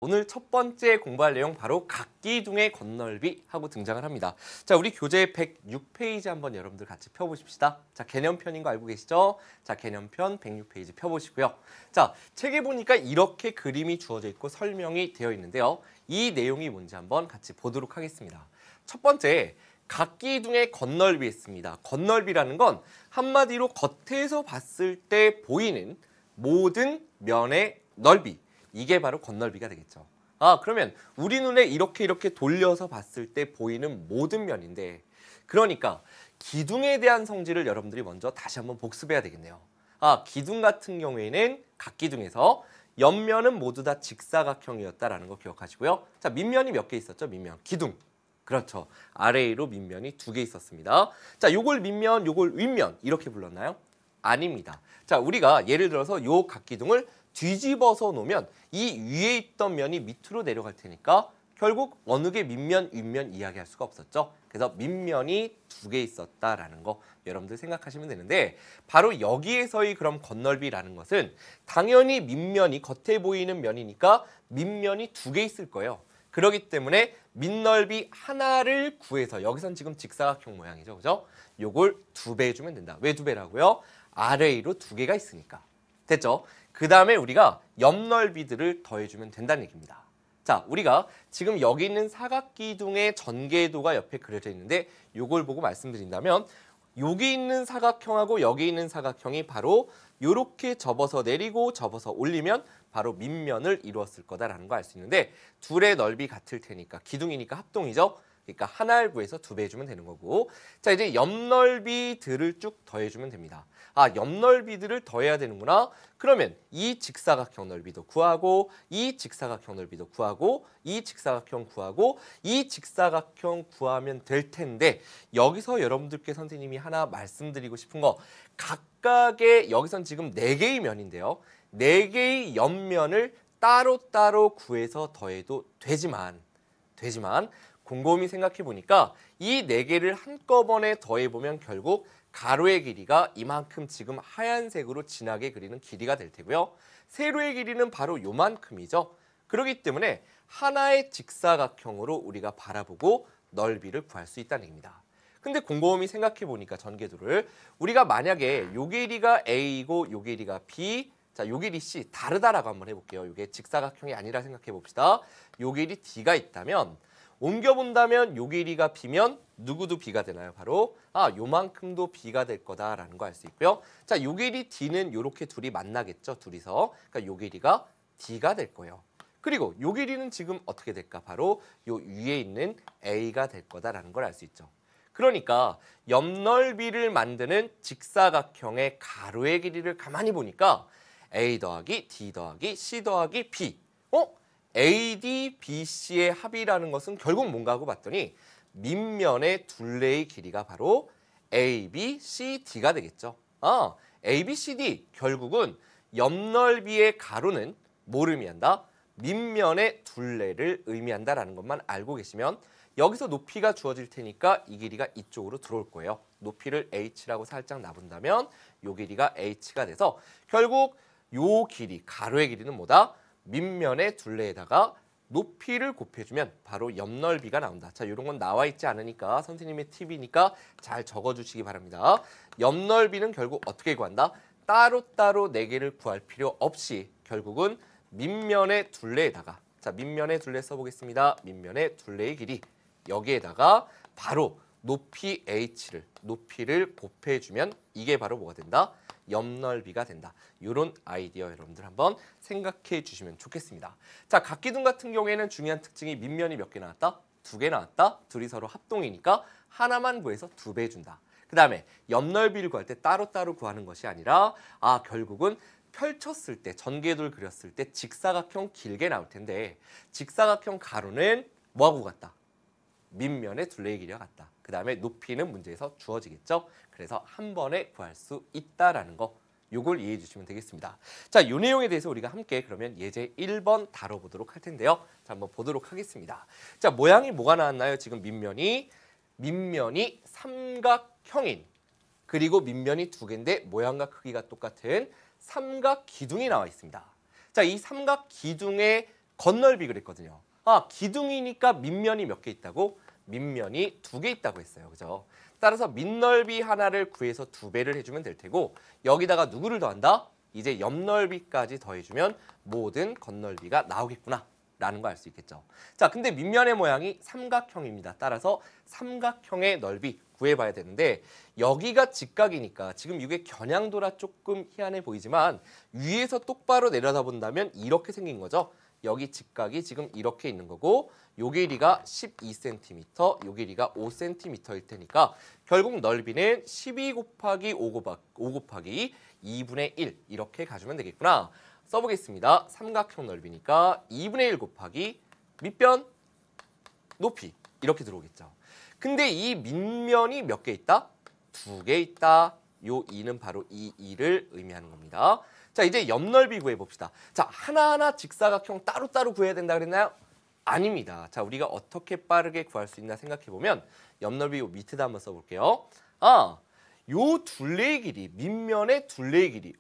오늘 첫 번째 공부할 내용 바로 각기둥의 건널비 하고 등장을 합니다. 자, 우리 교재 106페이지 한번 여러분들 같이 펴보십시다. 자, 개념편인 거 알고 계시죠? 자, 개념편 106페이지 펴보시고요. 자, 책에 보니까 이렇게 그림이 주어져 있고 설명이 되어 있는데요. 이 내용이 뭔지 한번 같이 보도록 하겠습니다. 첫 번째, 각기둥의 건널비 했습니다. 건널비라는 건 한마디로 겉에서 봤을 때 보이는 모든 면의 넓이. 이게 바로 건널비가 되겠죠. 그러면 우리 눈에 이렇게 돌려서 봤을 때 보이는 모든 면인데, 그러니까 기둥에 대한 성질을 여러분들이 먼저 다시 한번 복습해야 되겠네요. 기둥 같은 경우에는 각기둥에서 옆면은 모두 다 직사각형이었다라는 거 기억하시고요. 자, 밑면이 몇 개 있었죠? 밑면, 기둥. 그렇죠. 아래로 밑면이 2개 있었습니다. 자, 요걸 밑면, 요걸 윗면 이렇게 불렀나요? 아닙니다. 자, 우리가 예를 들어서 요 각기둥을 뒤집어서 놓으면 이 위에 있던 면이 밑으로 내려갈 테니까 결국 어느 게 밑면, 윗면 이야기할 수가 없었죠. 그래서 밑면이 2개 있었다라는 거 여러분들 생각하시면 되는데, 바로 여기에서의 그럼 건널비라는 것은 당연히 밑면이 겉에 보이는 면이니까 밑면이 2개 있을 거예요. 그렇기 때문에 밑넓이 하나를 구해서, 여기선 지금 직사각형 모양이죠, 그죠? 요걸 2배 해주면 된다. 왜 2배라고요? 아래로 2개가 있으니까. 됐죠? 그 다음에 우리가 옆넓이들을 더해주면 된다는 얘기입니다. 자, 우리가 지금 여기 있는 사각기둥의 전개도가 옆에 그려져 있는데, 요걸 보고 말씀드린다면 여기 있는 사각형하고 여기 있는 사각형이 바로 이렇게 접어서 내리고 접어서 올리면 바로 밑면을 이루었을 거다라는 거 알 수 있는데, 둘의 넓이 같을 테니까 기둥이니까 합동이죠. 그러니까 하나를 구해서 2배 해주면 되는 거고, 자, 이제 옆넓이들을 쭉 더해주면 됩니다. 옆넓이들을 더해야 되는구나. 그러면 이 직사각형 넓이도 구하고, 이 직사각형 넓이도 구하고, 이 직사각형 구하고, 이 직사각형 구하면 될 텐데, 여기서 여러분들께 선생님이 하나 말씀드리고 싶은 거, 각각의, 여기선 지금 4개의 면인데요. 4개의 옆면을 따로따로 구해서 더해도 되지만 곰곰이 생각해 보니까 이 4개를 한꺼번에 더해보면 결국 가로의 길이가 이만큼 지금 하얀색으로 진하게 그리는 길이가 될 테고요. 세로의 길이는 바로 요만큼이죠. 그렇기 때문에 하나의 직사각형으로 우리가 바라보고 넓이를 구할 수 있다는 얘기입니다. 근데 곰곰이 생각해 보니까 전개도를, 우리가 만약에 요 길이가 A이고 요 길이가 B, 자, 요 길이 C 다르다라고 한번 해볼게요. 이게 직사각형이 아니라 생각해 봅시다. 요 길이 D가 있다면, 옮겨본다면 요 길이가 B면 누구도 B가 되나요? 바로 요만큼도 B가 될 거다라는 거 알 수 있고요. 자, 요 길이 D는 요렇게 둘이 만나겠죠, 둘이서. 그러니까 요 길이가 D가 될 거예요. 그리고 요 길이는 지금 어떻게 될까? 바로 요 위에 있는 A가 될 거다라는 걸 알 수 있죠. 그러니까 옆넓이를 만드는 직사각형의 가로의 길이를 가만히 보니까 A 더하기 D 더하기 C 더하기 B. AD, BC의 합이라는 것은 결국 뭔가 하고 봤더니 밑면의 둘레의 길이가 바로 AB, CD가 되겠죠. AB, CD 결국은 옆넓이의 가로는 뭐를 의미한다? 밑면의 둘레를 의미한다라는 것만 알고 계시면, 여기서 높이가 주어질 테니까 이 길이가 이쪽으로 들어올 거예요. 높이를 H라고 살짝 놔본다면 이 길이가 H가 돼서 결국 이 길이, 가로의 길이는 뭐다? 밑면의 둘레에다가 높이를 곱해주면 바로 옆넓이가 나온다. 자, 이런 건 나와 있지 않으니까 선생님의 팁이니까 잘 적어주시기 바랍니다. 옆넓이는 결국 어떻게 구한다? 따로따로 4개를 구할 필요 없이 결국은 밑면의 둘레에다가, 자, 밑면의 둘레 써보겠습니다. 밑면의 둘레의 길이, 여기에다가 바로 높이 H를, 높이를 곱해주면 이게 바로 뭐가 된다? 옆넓이가 된다. 이런 아이디어 여러분들 한번 생각해 주시면 좋겠습니다. 자, 각기둥 같은 경우에는 중요한 특징이 밑면이 몇 개 나왔다? 2개 나왔다. 둘이 서로 합동이니까 하나만 구해서 2배 해준다. 그 다음에 옆넓이를 구할 때 따로따로 구하는 것이 아니라 결국은 펼쳤을 때, 전개도를 그렸을 때 직사각형 길게 나올 텐데, 직사각형 가로는 뭐하고 같다? 밑면의 둘레의 길이와 같다. 그 다음에 높이는 문제에서 주어지겠죠. 그래서 한 번에 구할 수 있다라는 거, 요걸 이해해 주시면 되겠습니다. 자, 이 내용에 대해서 우리가 함께 그러면 예제 1번 다뤄보도록 할 텐데요. 자, 한번 보도록 하겠습니다. 자, 모양이 뭐가 나왔나요? 지금 밑면이 삼각형인, 그리고 밑면이 2개인데 모양과 크기가 똑같은 삼각 기둥이 나와 있습니다. 자, 이 삼각 기둥의 건널비 그랬거든요. 기둥이니까 밑면이 몇 개 있다고? 밑면이 2개 있다고 했어요. 그죠? 따라서 밑넓이 하나를 구해서 2배를 해주면 될 테고 여기다가 누구를 더한다? 이제 옆넓이까지 더해주면 모든 건널비가 나오겠구나 라는 거 알 수 있겠죠. 자, 근데 밑면의 모양이 삼각형입니다. 따라서 삼각형의 넓이 구해봐야 되는데 여기가 직각이니까 지금 이게 겨냥도라 조금 희한해 보이지만 위에서 똑바로 내려다본다면 이렇게 생긴 거죠. 여기 직각이 지금 이렇게 있는 거고 요 길이가 12cm, 요 길이가 5cm일 테니까 결국 넓이는 12 곱하기 5 곱하기 2분의 1 이렇게 가주면 되겠구나. 써보겠습니다. 삼각형 넓이니까 2분의 1 곱하기 밑변 높이 이렇게 들어오겠죠. 근데 이 밑면이 몇 개 있다? 2개 있다. 요 2는 바로 이 2를 의미하는 겁니다. 자, 이제 옆넓이 구해봅시다. 자, 하나하나 직사각형 따로따로 구해야 된다 그랬나요? 아닙니다. 자, 우리가 어떻게 빠르게 구할 수 있나 생각해보면 옆넓이 요 밑에다 한번 써볼게요. 요 둘레의 길이, 밑면의 둘레의 길이.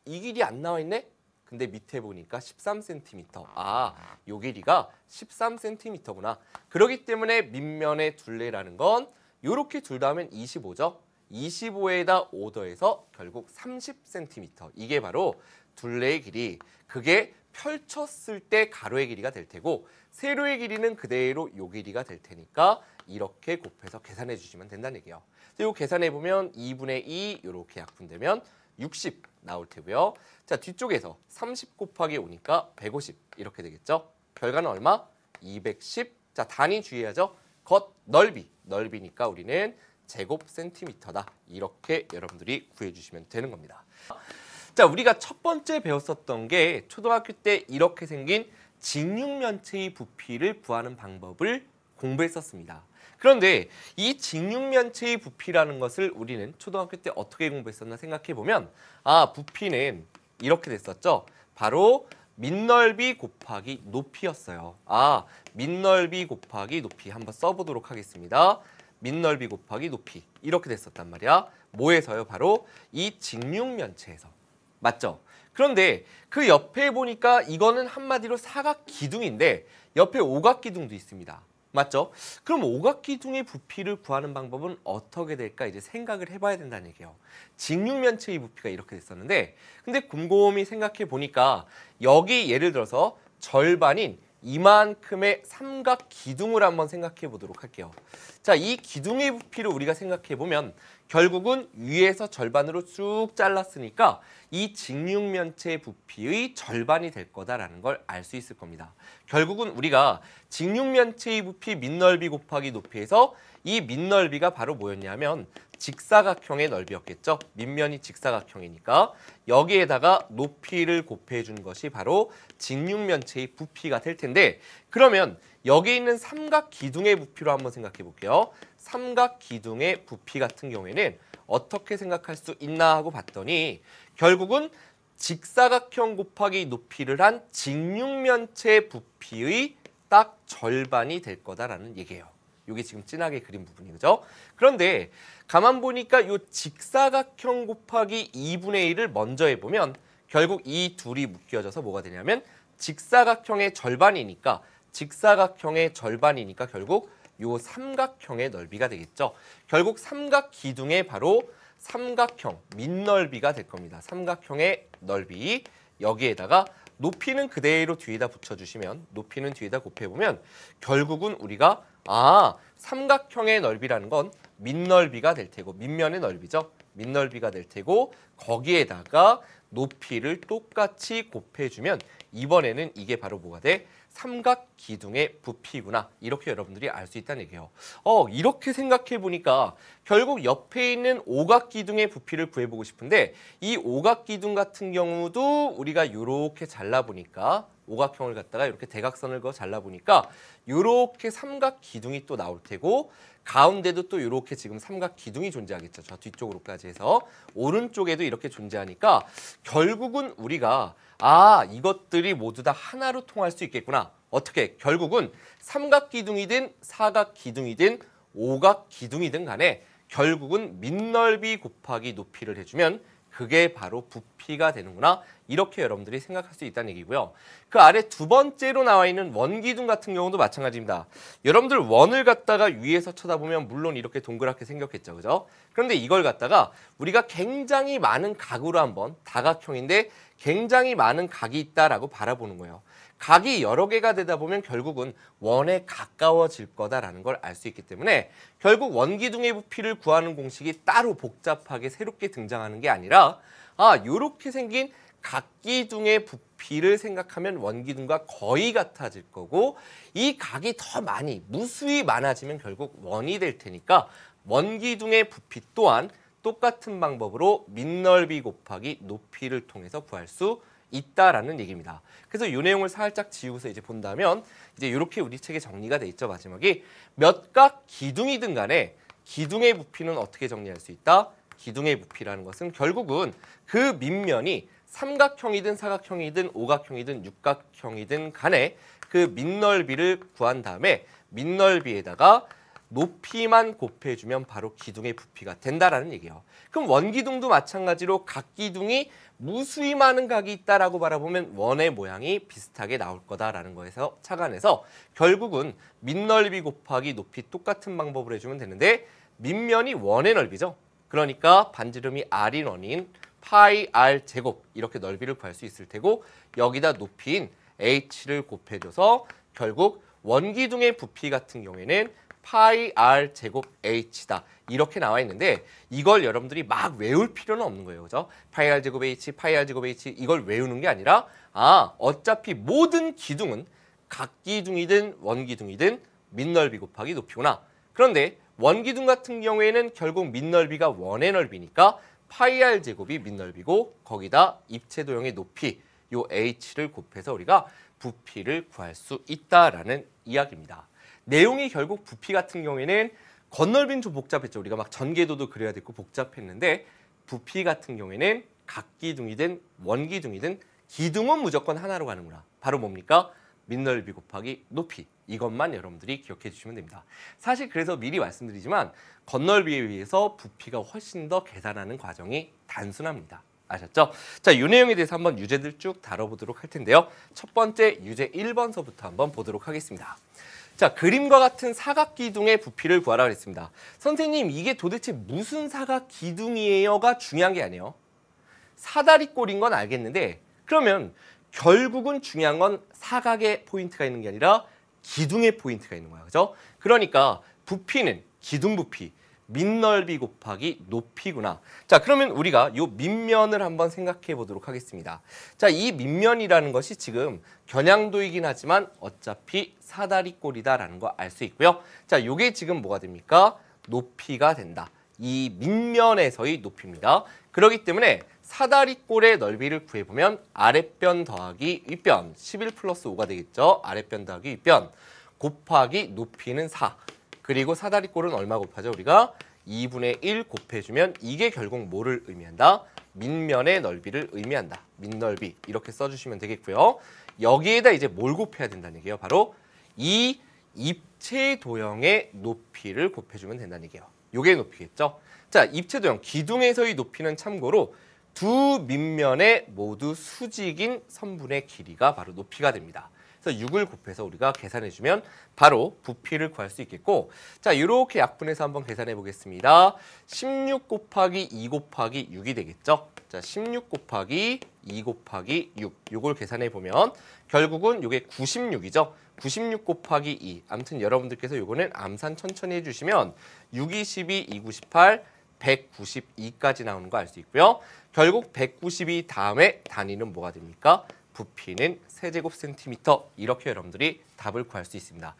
이 길이 안 나와 있네? 근데 밑에 보니까 13cm. 요 길이가 13cm구나. 그렇기 때문에 밑면의 둘레라는 건 요렇게 둘 다 하면 25죠. 25에다 5 더해서 결국 30cm. 이게 바로 둘레의 길이. 그게 펼쳤을 때 가로의 길이가 될 테고 세로의 길이는 그대로 요 길이가 될 테니까 이렇게 곱해서 계산해 주시면 된다는 얘기예요. 요 계산해 보면 2분의 2 이렇게 약분되면 60 나올 테고요. 자, 뒤쪽에서 30 곱하기 5니까 150 이렇게 되겠죠. 결과는 얼마? 210. 자, 단위 주의하죠. 겉 넓이니까 우리는 제곱 센티미터다. 이렇게 여러분들이 구해주시면 되는 겁니다. 자, 우리가 첫 번째 배웠었던 게 초등학교 때 이렇게 생긴 직육면체의 부피를 구하는 방법을 공부했었습니다. 그런데 이 직육면체의 부피라는 것을 우리는 초등학교 때 어떻게 공부했었나 생각해보면 부피는 이렇게 됐었죠. 바로 밑넓이 곱하기 높이였어요. 밑넓이 곱하기 높이 한번 써보도록 하겠습니다. 밑넓이 곱하기 높이 이렇게 됐었단 말이야. 뭐에서요? 바로 이 직육면체에서. 맞죠? 그런데 그 옆에 보니까 이거는 한마디로 사각기둥인데 옆에 오각기둥도 있습니다. 맞죠? 그럼 오각기둥의 부피를 구하는 방법은 어떻게 될까 이제 생각을 해봐야 된다는 얘기예요. 직육면체의 부피가 이렇게 됐었는데 근데 곰곰이 생각해 보니까 여기 예를 들어서 절반인 이만큼의 삼각기둥을 한번 생각해 보도록 할게요. 자, 이 기둥의 부피를 우리가 생각해 보면 결국은 위에서 절반으로 쭉 잘랐으니까 이 직육면체 부피의 절반이 될 거다라는 걸 알 수 있을 겁니다. 결국은 우리가 직육면체의 부피 밑넓이 곱하기 높이에서 이 밑넓이가 바로 뭐였냐면 직사각형의 넓이였겠죠. 밑면이 직사각형이니까 여기에다가 높이를 곱해 준 것이 바로 직육면체의 부피가 될 텐데 그러면 여기 있는 삼각기둥의 부피로 한번 생각해 볼게요. 삼각기둥의 부피 같은 경우에는 어떻게 생각할 수 있나 하고 봤더니 결국은 직사각형 곱하기 높이를 한 직육면체 부피의 딱 절반이 될 거다라는 얘기예요. 이게 지금 진하게 그린 부분이죠. 그런데 가만 보니까 이 직사각형 곱하기 2분의 1을 먼저 해보면 결국 이 둘이 묶여져서 뭐가 되냐면 직사각형의 절반이니까 결국 요 삼각형의 넓이가 되겠죠. 결국 삼각기둥의 바로 삼각형 밑넓이가 될 겁니다. 삼각형의 넓이 여기에다가 높이는 그대로 뒤에다 붙여주시면 높이는 뒤에다 곱해보면 결국은 우리가 삼각형의 넓이라는 건 밑넓이가 될 테고 밑면의 넓이죠. 밑넓이가 될 테고 거기에다가 높이를 똑같이 곱해주면 이번에는 이게 바로 뭐가 돼? 삼각기둥의 부피구나. 이렇게 여러분들이 알 수 있다는 얘기예요. 이렇게 생각해 보니까 결국 옆에 있는 오각기둥의 부피를 구해보고 싶은데 이 오각기둥 같은 경우도 우리가 이렇게 잘라보니까 오각형을 갖다가 이렇게 대각선을 그어 잘라보니까 이렇게 삼각기둥이 또 나올 테고 가운데도 또 이렇게 지금 삼각기둥이 존재하겠죠. 저 뒤쪽으로까지 해서 오른쪽에도 이렇게 존재하니까 결국은 우리가 이것들이 모두 다 하나로 통할 수 있겠구나. 어떻게? 결국은 삼각기둥이든 사각기둥이든 오각기둥이든 간에 결국은 밑넓이 곱하기 높이를 해주면 그게 바로 부피가 되는구나. 이렇게 여러분들이 생각할 수 있다는 얘기고요. 그 아래 두 번째로 나와 있는 원기둥 같은 경우도 마찬가지입니다. 여러분들 원을 갖다가 위에서 쳐다보면 물론 이렇게 동그랗게 생겼겠죠. 그죠? 그런데 이걸 갖다가 우리가 굉장히 많은 각으로 한번 다각형인데 굉장히 많은 각이 있다라고 바라보는 거예요. 각이 여러 개가 되다 보면 결국은 원에 가까워질 거다라는 걸 알 수 있기 때문에 결국 원기둥의 부피를 구하는 공식이 따로 복잡하게 새롭게 등장하는 게 아니라 요렇게 생긴 각기둥의 부피를 생각하면 원기둥과 거의 같아질 거고 이 각이 더 많이 무수히 많아지면 결국 원이 될 테니까 원기둥의 부피 또한 똑같은 방법으로 밑넓이 곱하기 높이를 통해서 구할 수 있다라는 얘기입니다. 그래서 이 내용을 살짝 지우서 이제 본다면 이제 이렇게 우리 책에 정리가 돼 있죠. 마지막에 몇 각 기둥이든 간에 기둥의 부피는 어떻게 정리할 수 있다? 기둥의 부피라는 것은 결국은 그 밑면이 삼각형이든 사각형이든 오각형이든 육각형이든 간에 그 밑넓이를 구한 다음에 밑넓이에다가 높이만 곱해주면 바로 기둥의 부피가 된다라는 얘기예요. 그럼 원기둥도 마찬가지로 각기둥이 무수히 많은 각이 있다라고 바라보면 원의 모양이 비슷하게 나올 거다라는 거에서 착안해서 결국은 밑넓이 곱하기 높이 똑같은 방법으로 해주면 되는데 밑면이 원의 넓이죠. 그러니까 반지름이 r인 원인 파이 r 제곱 이렇게 넓이를 구할 수 있을 테고 여기다 높이인 h를 곱해줘서 결국 원기둥의 부피 같은 경우에는 파이 r 제곱 h다 이렇게 나와 있는데 이걸 여러분들이 막 외울 필요는 없는 거예요. 그죠? 파이 r 제곱 h, 파이 r 제곱 h 이걸 외우는 게 아니라 어차피 모든 기둥은 각기둥이든 원기둥이든 밑넓이 곱하기 높이구나. 그런데 원기둥 같은 경우에는 결국 밑넓이가 원의 넓이니까 파이 r 제곱이 밑넓이고 거기다 입체도형의 높이 요 h를 곱해서 우리가 부피를 구할 수 있다라는 이야기입니다. 내용이 결국 부피 같은 경우에는 건널비는 좀 복잡했죠. 우리가 막 전개도도 그려야 되고 복잡했는데 부피 같은 경우에는 각기둥이든 원기둥이든 기둥은 무조건 하나로 가는구나. 바로 뭡니까? 밑넓이 곱하기 높이. 이것만 여러분들이 기억해 주시면 됩니다. 사실 그래서 미리 말씀드리지만 건널비에 비해서 부피가 훨씬 더 계산하는 과정이 단순합니다. 아셨죠? 자, 이 내용에 대해서 한번 유제들 쭉 다뤄보도록 할 텐데요. 첫 번째 유제 1번서부터 한번 보도록 하겠습니다. 자, 그림과 같은 사각기둥의 부피를 구하라 그랬습니다. 선생님, 이게 도대체 무슨 사각기둥이에요가 중요한 게 아니에요. 사다리꼴인 건 알겠는데 그러면 결국은 중요한 건 사각의 포인트가 있는 게 아니라 기둥의 포인트가 있는 거야. 그죠? 그러니까 부피는 기둥 부피, 밑넓이 곱하기 높이구나. 자, 그러면 우리가 이 밑면을 한번 생각해 보도록 하겠습니다. 자, 이 밑면이라는 것이 지금 겨냥도이긴 하지만 어차피 사다리꼴이다라는 거 알 수 있고요. 자, 이게 지금 뭐가 됩니까? 높이가 된다. 이 밑면에서의 높이입니다. 그렇기 때문에 사다리꼴의 넓이를 구해보면 아랫변 더하기 윗변 11 플러스 5가 되겠죠. 아랫변 더하기 윗변 곱하기 높이는 4. 그리고 사다리꼴은 얼마 곱하죠? 우리가 2분의 1 곱해주면 이게 결국 뭐를 의미한다? 밑면의 넓이를 의미한다. 밑넓이 이렇게 써주시면 되겠고요. 여기에다 이제 뭘 곱해야 된다는 얘기예요? 바로 이 입체 도형의 높이를 곱해주면 된다는 얘기예요. 요게 높이겠죠? 자, 입체 도형 기둥에서의 높이는 참고로 두 밑면의 모두 수직인 선분의 길이가 바로 높이가 됩니다. 그래서 6을 곱해서 우리가 계산해주면 바로 부피를 구할 수 있겠고, 자, 이렇게 약분해서 한번 계산해 보겠습니다. 16 곱하기 2 곱하기 6이 되겠죠? 자, 16 곱하기 2 곱하기 6, 요걸 계산해 보면 결국은 요게 96이죠? 96 곱하기 2. 아무튼 여러분들께서 요거는 암산 천천히 해주시면 6, 22, 2, 98, 192까지 나오는 거 알 수 있고요. 결국 192 다음에 단위는 뭐가 됩니까? 부피는 세제곱 센티미터. 이렇게 여러분들이 답을 구할 수 있습니다.